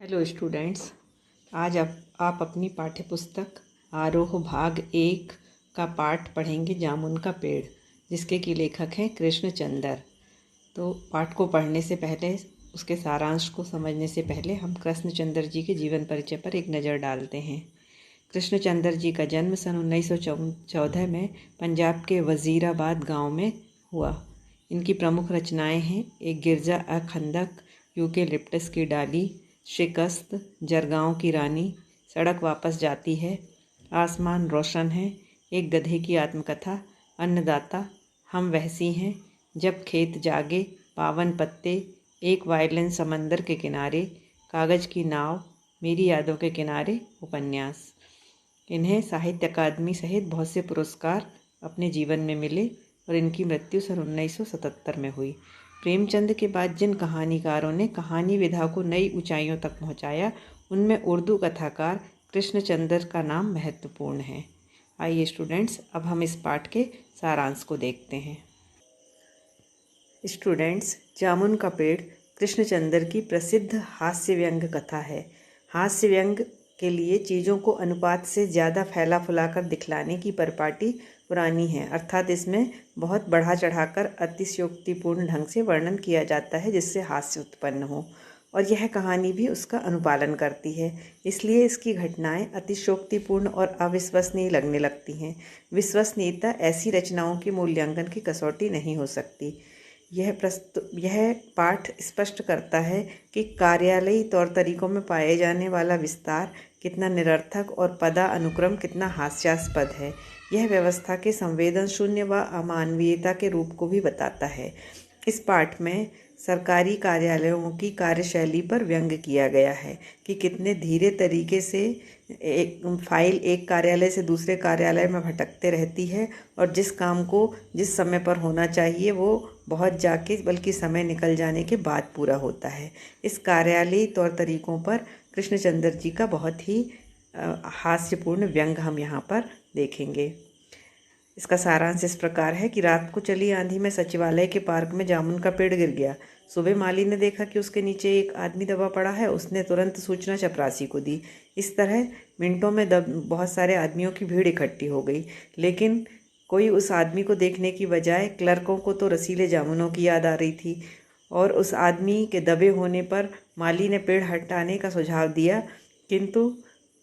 Hello students. आज आप अपनी पाठ्यपुस्तक आरोह भाग 1 का पाठ पढ़ेंगे जामुन का पेड़, जिसके की लेखक हैं कृष्णचंद्र। तो पाठ को पढ़ने से पहले, उसके सारांश को समझने से पहले हम कृष्णचंद्र जी के जीवन परिचय पर एक नज़र डालते हैं। कृष्णचंद्र जी का जन्म सन 1914 में पंजाब के वज़ीराबाद गांव में हुआ। इनकी प्रमुख रचनाएं हैं एक गिरजा अ खंदक, यूकेलिप्टस की डाली, शिकस्त, जरगांव की रानी, सड़क वापस जाती है, आसमान रोशन है, एक गधे की आत्मकथा, अन्नदाता, हम वहसी हैं, जब खेत जागे, पावन पत्ते, एक वायलिन समंदर के किनारे, कागज़ की नाव, मेरी यादों के किनारे उपन्यास। इन्हें साहित्य अकादमी सहित बहुत से पुरस्कार अपने जीवन में मिले और इनकी मृत्यु सन 1977 में हुई। प्रेमचंद के बाद जिन कहानीकारों ने कहानी विधा को नई ऊंचाइयों तक पहुंचाया, उनमें उर्दू कथाकार कृष्णचंद्र का नाम महत्वपूर्ण है। आइए स्टूडेंट्स, अब हम इस पाठ के सारांश को देखते हैं। स्टूडेंट्स, जामुन का पेड़ कृष्णचंद्र की प्रसिद्ध हास्य व्यंग कथा है। हास्य व्यंग के लिए चीज़ों को अनुपात से ज़्यादा फैला फुलाकर दिखलाने की परिपाटी पुरानी है, अर्थात इसमें बहुत बढ़ा चढ़ाकर अतिशयोक्तिपूर्ण ढंग से वर्णन किया जाता है जिससे हास्य उत्पन्न हो, और यह कहानी भी उसका अनुपालन करती है। इसलिए इसकी घटनाएं अतिशयोक्तिपूर्ण और अविश्वसनीय लगने लगती हैं। विश्वसनीयता ऐसी रचनाओं के मूल्यांकन की कसौटी नहीं हो सकती। यह पाठ स्पष्ट करता है कि कार्यालयी तौर तरीकों में पाए जाने वाला विस्तार कितना निरर्थक और पदा अनुक्रम कितना हास्यास्पद है। यह व्यवस्था के संवेदन शून्य व अमानवीयता के रूप को भी बताता है। इस पाठ में सरकारी कार्यालयों की कार्यशैली पर व्यंग किया गया है कि कितने धीरे तरीके से एक फाइल एक कार्यालय से दूसरे कार्यालय में भटकते रहती है, और जिस काम को जिस समय पर होना चाहिए वो बहुत जाके बल्कि समय निकल जाने के बाद पूरा होता है। इस कार्यालयी तौर तरीकों पर कृष्णचंद्र जी का बहुत ही हास्यपूर्ण व्यंग हम यहाँ पर देखेंगे। इसका सारांश इस प्रकार है कि रात को चली आंधी में सचिवालय के पार्क में जामुन का पेड़ गिर गया। सुबह माली ने देखा कि उसके नीचे एक आदमी दबा पड़ा है। उसने तुरंत सूचना चपरासी को दी। इस तरह मिनटों में बहुत सारे आदमियों की भीड़ इकट्ठी हो गई, लेकिन कोई उस आदमी को देखने की बजाय क्लर्कों को तो रसीले जामुनों की याद आ रही थी, और उस आदमी के दबे होने पर माली ने पेड़ हटाने का सुझाव दिया, किंतु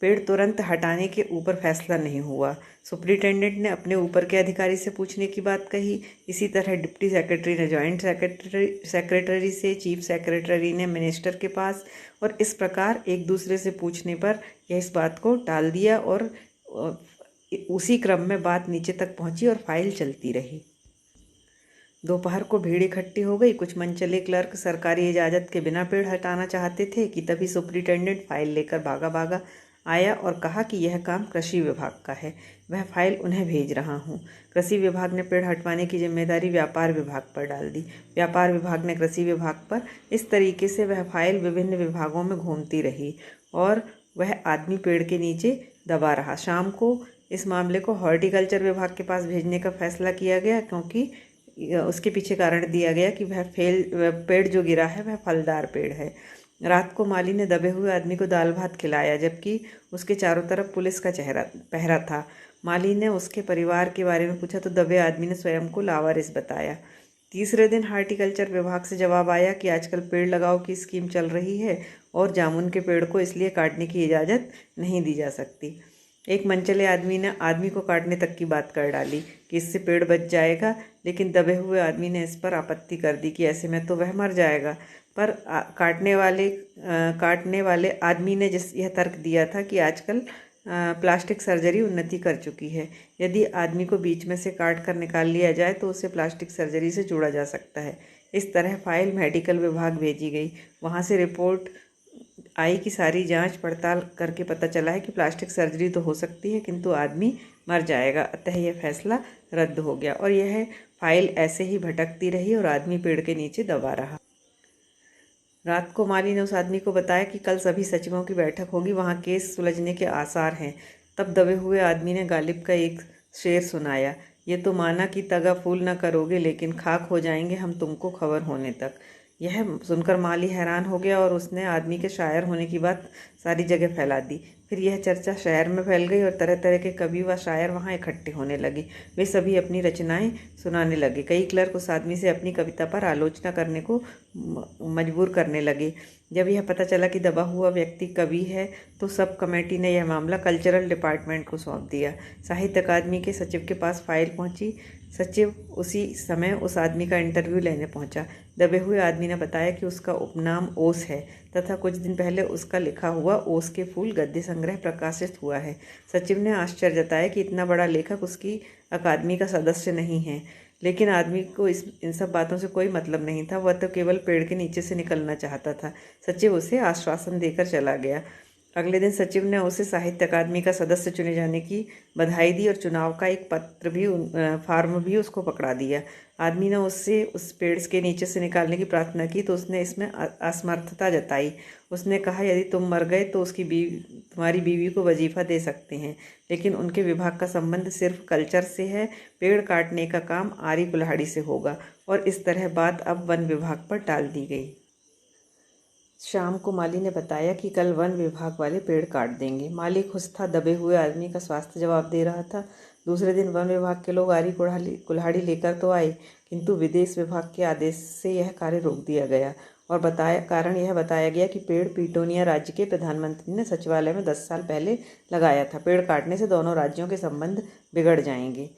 पेड़ तुरंत हटाने के ऊपर फैसला नहीं हुआ। सुप्रिंटेंडेंट ने अपने ऊपर के अधिकारी से पूछने की बात कही। इसी तरह डिप्टी सेक्रेटरी ने जॉइंट सेक्रेटरी से, चीफ सेक्रेटरी ने मिनिस्टर के पास, और इस प्रकार एक दूसरे से पूछने पर यह इस बात को टाल दिया, और उसी क्रम में बात नीचे तक पहुंची और फाइल चलती रही। दोपहर को भीड़ इकट्ठी हो गई। कुछ मनचले क्लर्क सरकारी इजाज़त के बिना पेड़ हटाना चाहते थे कि तभी सुप्रिंटेंडेंट फाइल लेकर भागा आया और कहा कि यह काम कृषि विभाग का है, वह फाइल उन्हें भेज रहा हूँ। कृषि विभाग ने पेड़ हटवाने की जिम्मेदारी व्यापार विभाग पर डाल दी। व्यापार विभाग ने कृषि विभाग पर। इस तरीके से वह फाइल विभिन्न विभागों में घूमती रही और वह आदमी पेड़ के नीचे दबा रहा। शाम को इस मामले को हॉर्टिकल्चर विभाग के पास भेजने का फैसला किया गया, क्योंकि उसके पीछे कारण दिया गया कि वह पेड़ जो गिरा है वह फलदार पेड़ है। रात को माली ने दबे हुए आदमी को दाल भात खिलाया, जबकि उसके चारों तरफ पुलिस का पहरा था। माली ने उसके परिवार के बारे में पूछा तो दबे आदमी ने स्वयं को लावारिस बताया। तीसरे दिन हार्टिकल्चर विभाग से जवाब आया कि आजकल पेड़ लगाओ की स्कीम चल रही है और जामुन के पेड़ को इसलिए काटने की इजाज़त नहीं दी जा सकती। एक मनचले आदमी ने आदमी को काटने तक की बात कर डाली कि इससे पेड़ बच जाएगा, लेकिन दबे हुए आदमी ने इस पर आपत्ति कर दी कि ऐसे में तो वह मर जाएगा। पर काटने वाले आदमी ने यह तर्क दिया था कि आजकल प्लास्टिक सर्जरी उन्नति कर चुकी है। यदि आदमी को बीच में से काट कर निकाल लिया जाए तो उसे प्लास्टिक सर्जरी से जोड़ा जा सकता है। इस तरह फाइल मेडिकल विभाग भेजी गई। वहाँ से रिपोर्ट आई कि सारी जांच पड़ताल करके पता चला है कि प्लास्टिक सर्जरी तो हो सकती है, किंतु आदमी मर जाएगा। अतः यह फैसला रद्द हो गया और यह फाइल ऐसे ही भटकती रही और आदमी पेड़ के नीचे दबा रहा। रात को माली ने उस आदमी को बताया कि कल सभी सचिवों की बैठक होगी, वहाँ केस सुलझने के आसार हैं। तब दबे हुए आदमी ने गालिब का एक शेर सुनाया, ये तो माना कि तगा फूल न करोगे, लेकिन खाक हो जाएंगे हम तुमको खबर होने तक। यह सुनकर माली हैरान हो गया और उसने आदमी के शायर होने की बात सारी जगह फैला दी। फिर यह चर्चा शहर में फैल गई और तरह तरह के कवि व शायर वहाँ इकट्ठे होने लगे। वे सभी अपनी रचनाएं सुनाने लगे। कई क्लर्क उस आदमी से अपनी कविता पर आलोचना करने को मजबूर करने लगे। जब यह पता चला कि दबा हुआ व्यक्ति कवि है तो सब कमेटी ने यह मामला कल्चरल डिपार्टमेंट को सौंप दिया। साहित्य अकादमी के सचिव के पास फाइल पहुंची। सचिव उसी समय उस आदमी का इंटरव्यू लेने पहुंचा। दबे हुए आदमी ने बताया कि उसका उपनाम ओस है तथा कुछ दिन पहले उसका लिखा हुआ ओस के फूल गद्य संग्रह प्रकाशित हुआ है। सचिव ने आश्चर्य जताया कि इतना बड़ा लेखक उसकी अकादमी का सदस्य नहीं है, लेकिन आदमी को इन सब बातों से कोई मतलब नहीं था। वह तो केवल पेड़ के नीचे से निकलना चाहता था। सचिव उसे आश्वासन देकर चला गया। अगले दिन सचिव ने उसे साहित्य अकादमी का सदस्य चुने जाने की बधाई दी और चुनाव का एक फॉर्म भी उसको पकड़ा दिया। आदमी ने उससे उस पेड़ के नीचे से निकालने की प्रार्थना की तो उसने इसमें असमर्थता जताई। उसने कहा, यदि तुम मर गए तो तुम्हारी बीवी को वजीफा दे सकते हैं, लेकिन उनके विभाग का संबंध सिर्फ कल्चर से है। पेड़ काटने का काम आरी कुल्हाड़ी से होगा। और इस तरह बात अब वन विभाग पर टाल दी गई। शाम को माली ने बताया कि कल वन विभाग वाले पेड़ काट देंगे। माली खुश था। दबे हुए आदमी का स्वास्थ्य जवाब दे रहा था। दूसरे दिन वन विभाग के लोग आरी कुल्हाड़ी लेकर तो आए, किंतु विदेश विभाग के आदेश से यह कार्य रोक दिया गया और कारण यह बताया गया कि पेड़ पीटोनिया राज्य के प्रधानमंत्री ने सचिवालय में 10 साल पहले लगाया था। पेड़ काटने से दोनों राज्यों के संबंध बिगड़ जाएंगे।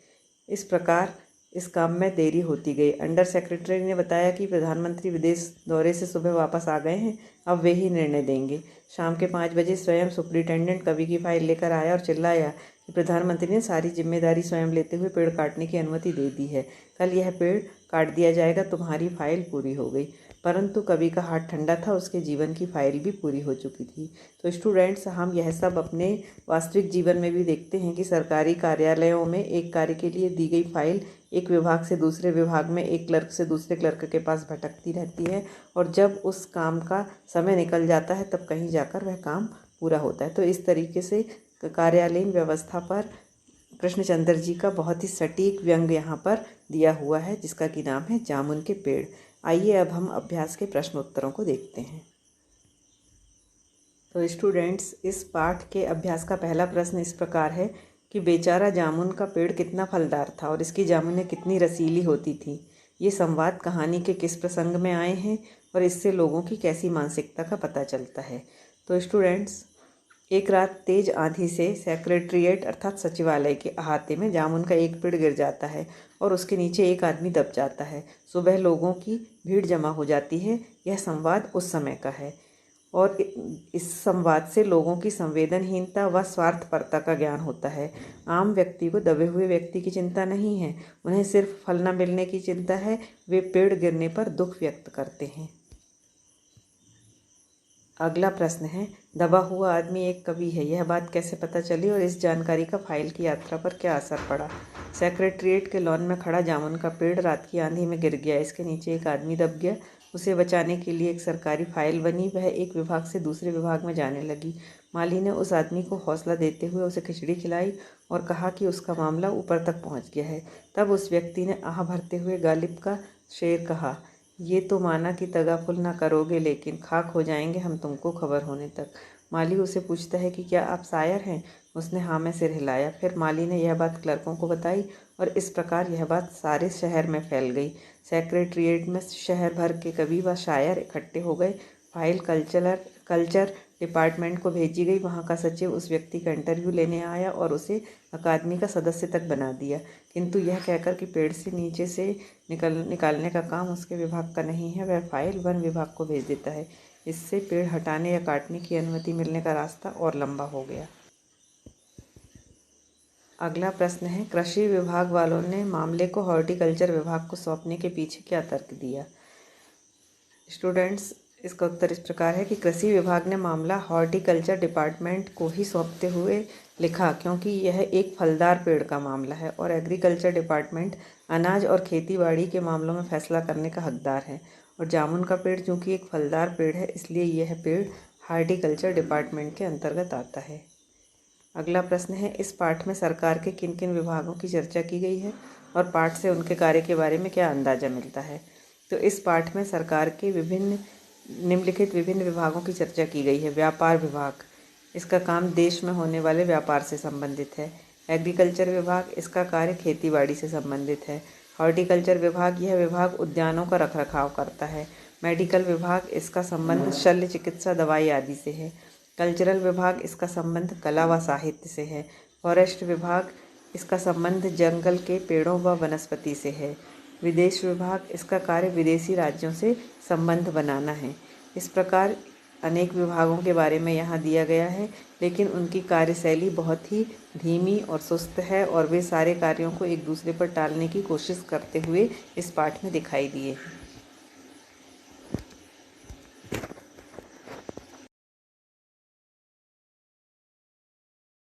इस प्रकार इस काम में देरी होती गई। अंडर सेक्रेटरी ने बताया कि प्रधानमंत्री विदेश दौरे से सुबह वापस आ गए हैं, अब वे ही निर्णय देंगे। शाम के 5 बजे स्वयं सुपरिटेंडेंट कवि की फाइल लेकर आया और चिल्लाया कि प्रधानमंत्री ने सारी जिम्मेदारी स्वयं लेते हुए पेड़ काटने की अनुमति दे दी है। कल यह पेड़ काट दिया जाएगा, तुम्हारी फाइल पूरी हो गई। परंतु कवि का हाथ ठंडा था, उसके जीवन की फाइल भी पूरी हो चुकी थी। तो स्टूडेंट्स, हम यह सब अपने वास्तविक जीवन में भी देखते हैं कि सरकारी कार्यालयों में एक कार्य के लिए दी गई फाइल एक विभाग से दूसरे विभाग में, एक क्लर्क से दूसरे क्लर्क के पास भटकती रहती है और जब उस काम का समय निकल जाता है तब कहीं जाकर वह काम पूरा होता है। तो इस तरीके से कार्यालयीन व्यवस्था पर कृष्णचंद्र जी का बहुत ही सटीक व्यंग यहाँ पर दिया हुआ है, जिसका कि नाम है जामुन के पेड़। आइए अब हम अभ्यास के प्रश्न उत्तरों को देखते हैं। तो स्टूडेंट्स, इस पाठ के अभ्यास का पहला प्रश्न इस प्रकार है कि बेचारा जामुन का पेड़ कितना फलदार था और इसकी जामुनें कितनी रसीली होती थी। ये संवाद कहानी के किस प्रसंग में आए हैं और इससे लोगों की कैसी मानसिकता का पता चलता है। तो स्टूडेंट्स, एक रात तेज आंधी से सेक्रेटरीट अर्थात सचिवालय के अहाते में जामुन का एक पेड़ गिर जाता है और उसके नीचे एक आदमी दब जाता है। सुबह लोगों की भीड़ जमा हो जाती है। यह संवाद उस समय का है और इस संवाद से लोगों की संवेदनहीनता व स्वार्थपरता का ज्ञान होता है। आम व्यक्ति को दबे हुए व्यक्ति की चिंता नहीं है, उन्हें सिर्फ फल न मिलने की चिंता है। वे पेड़ गिरने पर दुख व्यक्त करते हैं। अगला प्रश्न है, दबा हुआ आदमी एक कवि है, यह बात कैसे पता चली और इस जानकारी का फाइल की यात्रा पर क्या असर पड़ा। सेक्रेटरीट के लॉन में खड़ा जामुन का पेड़ रात की आंधी में गिर गया। इसके नीचे एक आदमी दब गया। उसे बचाने के लिए एक सरकारी फाइल बनी। वह एक विभाग से दूसरे विभाग में जाने लगी। माली ने उस आदमी को हौसला देते हुए उसे खिचड़ी खिलाई और कहा कि उसका मामला ऊपर तक पहुंच गया है। तब उस व्यक्ति ने आह भरते हुए गालिब का शेर कहा, ये तो माना कि तगाफुल ना करोगे, लेकिन खाक हो जाएंगे हम तुमको खबर होने तक। माली उसे पूछता है कि क्या आप शायर हैं। उसने हाँ में सिर हिलाया। फिर माली ने यह बात क्लर्कों को बताई और इस प्रकार यह बात सारे शहर में फैल गई। सेक्रेटरीट में शहर भर के कवि व शायर इकट्ठे हो गए। फाइल कल्चर डिपार्टमेंट को भेजी गई। वहाँ का सचिव उस व्यक्ति का इंटरव्यू लेने आया और उसे अकादमी का सदस्य तक बना दिया, किंतु यह कहकर कि पेड़ से नीचे से निकालने का काम उसके विभाग का नहीं है, वह फाइल वन विभाग को भेज देता है। इससे पेड़ हटाने या काटने की अनुमति मिलने का रास्ता और लंबा हो गया। अगला प्रश्न है, कृषि विभाग वालों ने मामले को हॉर्टिकल्चर विभाग को सौंपने के पीछे क्या तर्क दिया। स्टूडेंट्स, इसका उत्तर इस प्रकार है कि कृषि विभाग ने मामला हॉर्टिकल्चर डिपार्टमेंट को ही सौंपते हुए लिखा, क्योंकि यह एक फलदार पेड़ का मामला है और एग्रीकल्चर डिपार्टमेंट अनाज और खेतीबाड़ी के मामलों में फैसला करने का हकदार है। और जामुन का पेड़ चूँकि एक फलदार पेड़ है, इसलिए यह पेड़ हॉर्टिकल्चर डिपार्टमेंट के अंतर्गत आता है। अगला प्रश्न है, इस पाठ में सरकार के किन किन विभागों की चर्चा की गई है और पाठ से उनके कार्य के बारे में क्या अंदाजा मिलता है। तो इस पाठ में सरकार के निम्नलिखित विभिन्न विभागों की चर्चा की गई है। व्यापार विभाग, इसका काम देश में होने वाले व्यापार से संबंधित है। एग्रीकल्चर विभाग, इसका कार्य खेतीबाड़ी से संबंधित है। हॉर्टिकल्चर विभाग, यह विभाग उद्यानों का रखरखाव करता है। मेडिकल विभाग, इसका संबंध शल्य चिकित्सा, दवाई आदि से है। कल्चरल विभाग, इसका संबंध कला व साहित्य से है। फॉरेस्ट विभाग, इसका संबंध जंगल के पेड़ों व वनस्पति से है। विदेश विभाग, इसका कार्य विदेशी राज्यों से संबंध बनाना है। इस प्रकार अनेक विभागों के बारे में यहाँ दिया गया है, लेकिन उनकी कार्यशैली बहुत ही धीमी और सुस्त है और वे सारे कार्यों को एक दूसरे पर टालने की कोशिश करते हुए इस पाठ में दिखाई दिए हैं।